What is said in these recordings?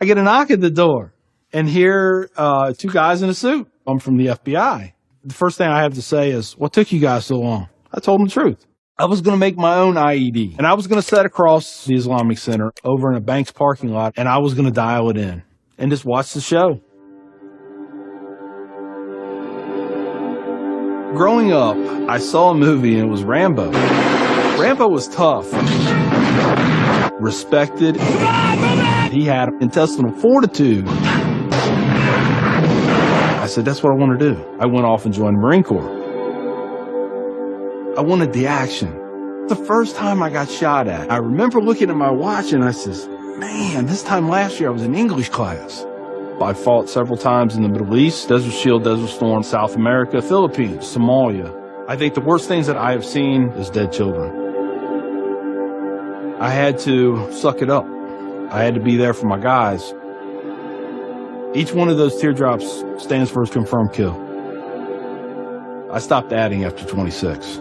I get a knock at the door, and here, two guys in a suit. I'm from the FBI. The first thing I have to say is, what took you guys so long? I told them the truth. I was going to make my own IED, and I was going to set across the Islamic Center over in a bank's parking lot, and I was going to dial it in and just watch the show. Growing up, I saw a movie, and it was Rambo. Rambo was tough, respected. He had intestinal fortitude. I said, that's what I want to do. I went off and joined the Marine Corps. I wanted the action. The first time I got shot at, I remember looking at my watch and I says, man, this time last year I was in English class. I fought several times in the Middle East, Desert Shield, Desert Storm, South America, Philippines, Somalia. I think the worst things that I have seen is dead children. I had to suck it up. I had to be there for my guys. Each one of those teardrops stands for a confirmed kill. I stopped adding after 26.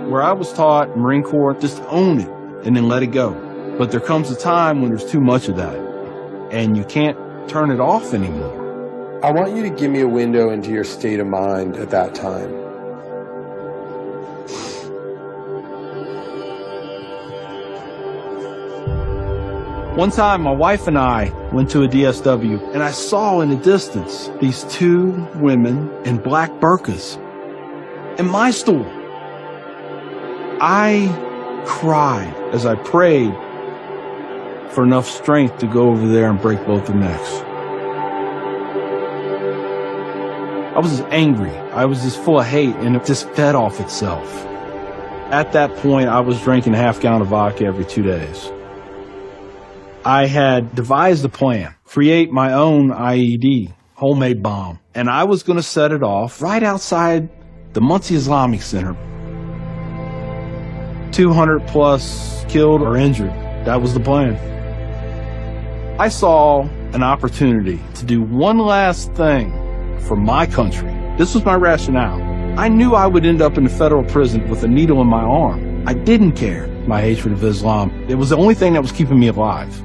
Where I was taught, Marine Corps, just own it and then let it go. But there comes a time when there's too much of that, and you can't turn it off anymore. I want you to give me a window into your state of mind at that time. One time, my wife and I went to a DSW, and I saw in the distance these two women in black burqas in my store. I cried as I prayed for enough strength to go over there and break both their necks. I was just angry. I was just full of hate, and it just fed off itself. At that point, I was drinking a half-gallon of vodka every 2 days. I had devised a plan, create my own IED, homemade bomb, and I was going to set it off right outside the Muncie Islamic Center. 200 plus killed or injured. That was the plan. I saw an opportunity to do one last thing for my country. This was my rationale. I knew I would end up in a federal prison with a needle in my arm. I didn't care my hatred of Islam. It was the only thing that was keeping me alive.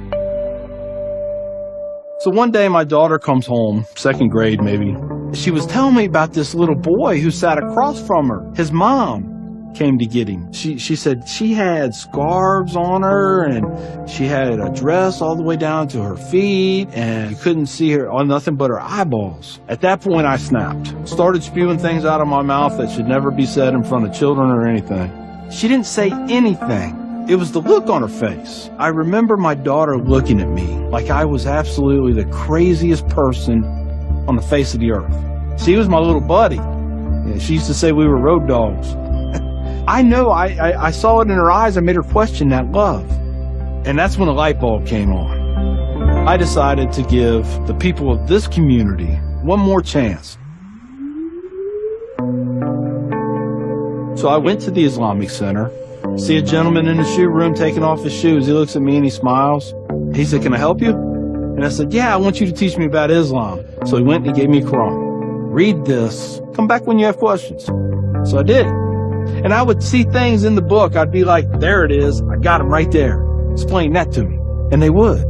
So one day my daughter comes home, second grade maybe. She was telling me about this little boy who sat across from her. His mom came to get him. She said she had scarves on her, and she had a dress all the way down to her feet, and you couldn't see her on nothing but her eyeballs. At that point, I snapped. Started spewing things out of my mouth that should never be said in front of children or anything. She didn't say anything. It was the look on her face. I remember my daughter looking at me like I was absolutely the craziest person on the face of the earth. She was my little buddy. She used to say we were road dogs. I know I saw it in her eyes. I made her question that love. And that's when the light bulb came on. I decided to give the people of this community one more chance. So I went to the Islamic Center, see a gentleman in the shoe room taking off his shoes. He looks at me and he smiles. He said, "Can I help you?" And I said, "Yeah, I want you to teach me about Islam." So he went and he gave me a Quran. Read this. Come back when you have questions. So I did. And I would see things in the book. I'd be like, there it is. I got them right there. Explain that to me. And they would.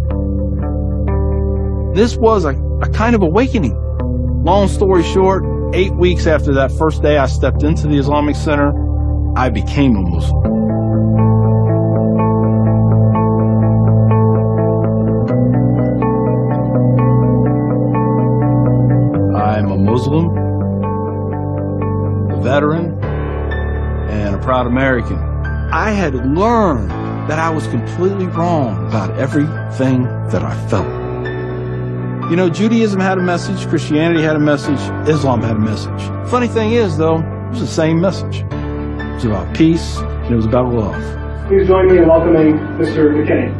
This was a kind of awakening. Long story short, 8 weeks after that first day I stepped into the Islamic Center, I became a Muslim. I'm a Muslim, a veteran, and a proud American. I had learned that I was completely wrong about everything that I felt. You know, Judaism had a message, Christianity had a message, Islam had a message. Funny thing is, though, it was the same message. It was about peace, and it was about love. Please join me in welcoming Mr. McKinney.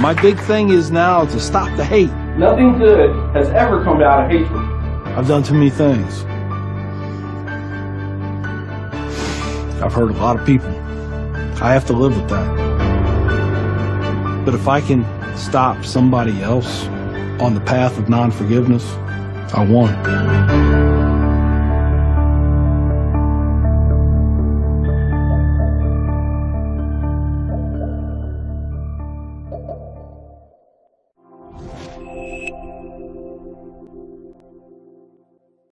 My big thing is now to stop the hate. Nothing good has ever come out of hatred. I've done too many things. I've hurt a lot of people. I have to live with that. But if I can stop somebody else on the path of non-forgiveness, I won.